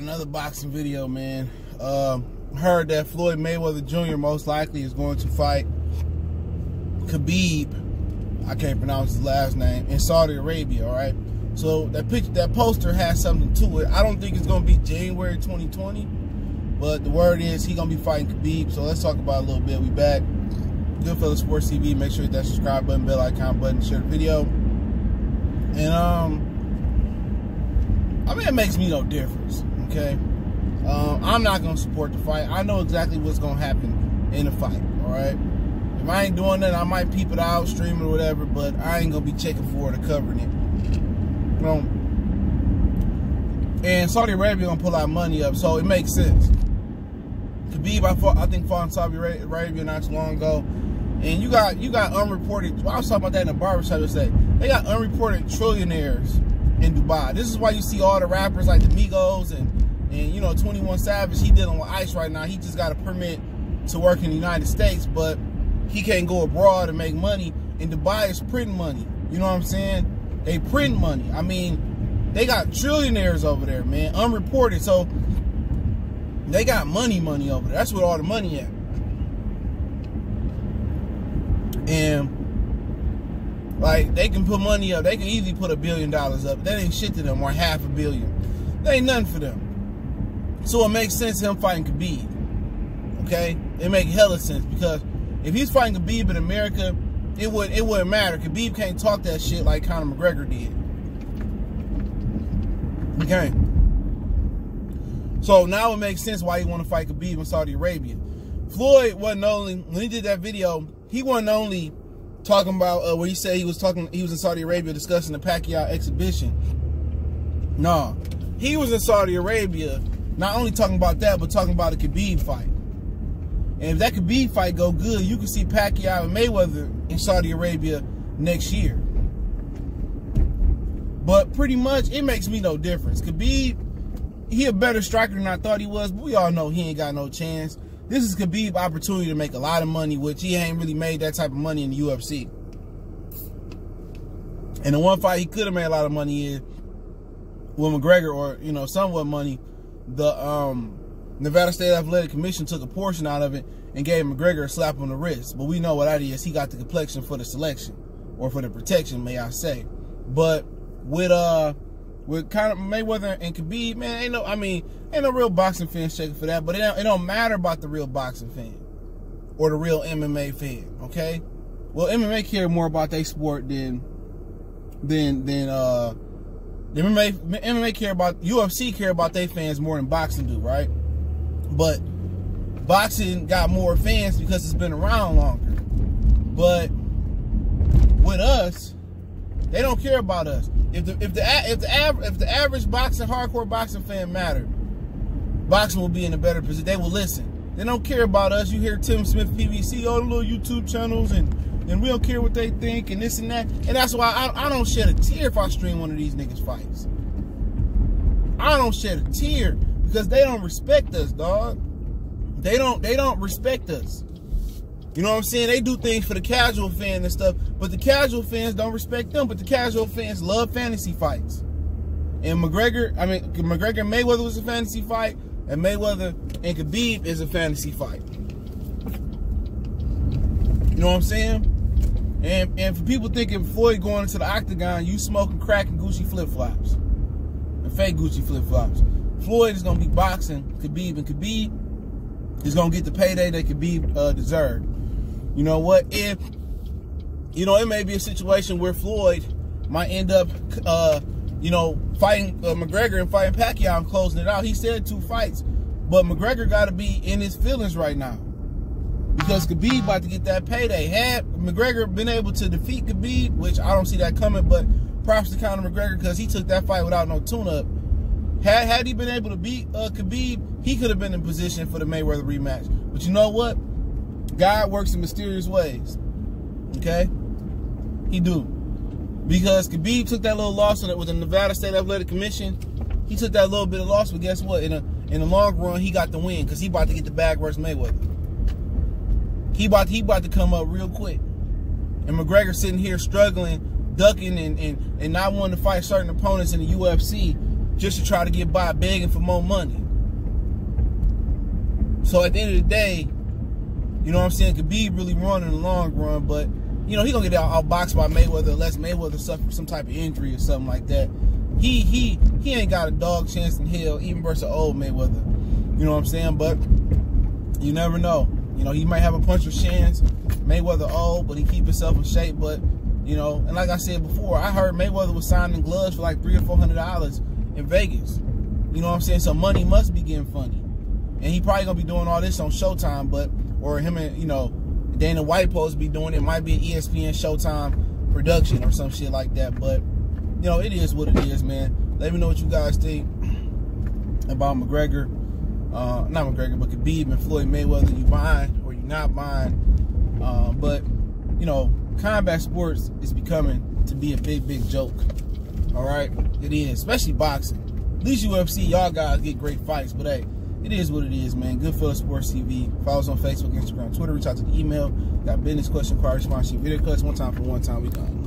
another boxing video, man. Heard that Floyd Mayweather Jr. most likely is going to fight Khabib, I can't pronounce his last name, in Saudi Arabia, all right? So that poster has something to it. I don't think it's going to be January 2020, but the word is he's going to be fighting Khabib. So let's talk about it a little bit. We back. Goodfellas Sports TV. Make sure you hit that subscribe button, bell icon button, share the video. And, I mean, it makes me no difference, okay? I'm not going to support the fight. I know exactly what's going to happen in the fight, all right? If I ain't doing that, I might peep it out, stream it or whatever, but I ain't going to be checking for it or covering it. You know? And Saudi Arabia going to pull out money up, so it makes sense. Khabib, I think, fought in Saudi Arabia not too long ago. And you got unreported, well, I was talking about that in the barbershop yesterday. They got unreported trillionaires in Dubai. This is why you see all the rappers like the Migos and you know, 21 Savage. He dealing with ICE right now. He just got a permit to work in the United States, but he can't go abroad and make money. And Dubai is printing money. You know what I'm saying? They print money. I mean, they got trillionaires over there, man, unreported. So they got money over there. That's where all the money at. And like, they can put money up. They can easily put $1 billion up. That ain't shit to them, or $500 million. That ain't nothing for them. So it makes sense him fighting Khabib. Okay? It makes hella sense, because if he's fighting Khabib in America, it wouldn't matter. Khabib can't talk that shit like Conor McGregor did. Okay? So now it makes sense why he want to fight Khabib in Saudi Arabia. Floyd wasn't only, when he did that video, he wasn't only talking about where he said he was in Saudi Arabia discussing the Pacquiao exhibition. No, he was in Saudi Arabia not only talking about that, but talking about a Khabib fight. And if that Khabib fight go good, you can see Pacquiao and Mayweather in Saudi Arabia next year. But pretty much, it makes me no difference. Khabib, he a better striker than I thought he was, but we all know he ain't got no chance. This is Khabib's opportunity to make a lot of money, which he ain't really made that type of money in the UFC. And the one fight he could have made a lot of money in with McGregor, or, you know, somewhat money, the Nevada State Athletic Commission took a portion out of it and gave McGregor a slap on the wrist. But we know what that is. He got the complexion for the selection, or for the protection, may I say. But with Conor Mayweather and Khabib, man, ain't no real boxing fans checking for that. But it don't matter about the real boxing fan or the real MMA fan, okay? Well, MMA care more about their sport than MMA care about, UFC care about their fans more than boxing do, right? But boxing got more fans because it's been around longer. But with us, they don't care about us. If the average boxing, hardcore boxing fan mattered, boxing will be in a better position. They will listen. They don't care about us. You hear Tim Smith, PVC, all the little YouTube channels, and we don't care what they think and this and that. And that's why I don't shed a tear if I stream one of these niggas fights. I don't shed a tear because they don't respect us, dog. They don't respect us. You know what I'm saying? They do things for the casual fan and stuff, but the casual fans don't respect them. But the casual fans love fantasy fights. And McGregor and Mayweather was a fantasy fight, and Mayweather and Khabib is a fantasy fight. You know what I'm saying? And for people thinking Floyd going into the octagon, you smoking crack and Gucci flip-flops. And fake Gucci flip-flops. Floyd is going to be boxing Khabib, and Khabib is going to get the payday that Khabib deserved. You know what? If, you know, it may be a situation where Floyd might end up, you know, fighting McGregor and fighting Pacquiao and closing it out. He said 2 fights, but McGregor got to be in his feelings right now, because Khabib about to get that payday. Had McGregor been able to defeat Khabib, which I don't see that coming, but props to Conor McGregor because he took that fight without no tune-up. Had he been able to beat Khabib, he could have been in position for the Mayweather rematch. But you know what? God works in mysterious ways. Okay? He do. Because Khabib took that little loss with the Nevada State Athletic Commission. He took that little bit of loss, but guess what? In the long run, he got the win because he about to get the bag versus Mayweather. He about to come up real quick. And McGregor sitting here struggling, ducking, and not wanting to fight certain opponents in the UFC just to try to get by, begging for more money. So at the end of the day, you know what I'm saying, Khabib really won in the long run, but, you know, he gonna get outboxed by Mayweather unless Mayweather suffers some type of injury or something like that. He ain't got a dog chance in hell, even versus old Mayweather. You know what I'm saying? But you never know. You know, he might have a puncher's chance. Mayweather old, but he keep himself in shape. But, you know, and like I said before, I heard Mayweather was signing gloves for like $300 or $400 in Vegas. You know what I'm saying? So money must be getting funny. And he probably gonna be doing all this on Showtime, but, or him and, you know, Dana White supposed to be doing it. Might be an ESPN Showtime production or some shit like that. But, you know, it is what it is, man. Let me know what you guys think about McGregor. Not McGregor, but Khabib and Floyd Mayweather. You buying or you not buying? But, you know, combat sports is becoming to be a big, big joke. All right? It is, especially boxing. At least UFC, y'all guys get great fights. But, hey, it is what it is, man. Good for Sports TV. Follow us on Facebook, Instagram, Twitter. Reach out to the email. Got business question, inquiry, response sheet, video cuts, one time for one time. We done.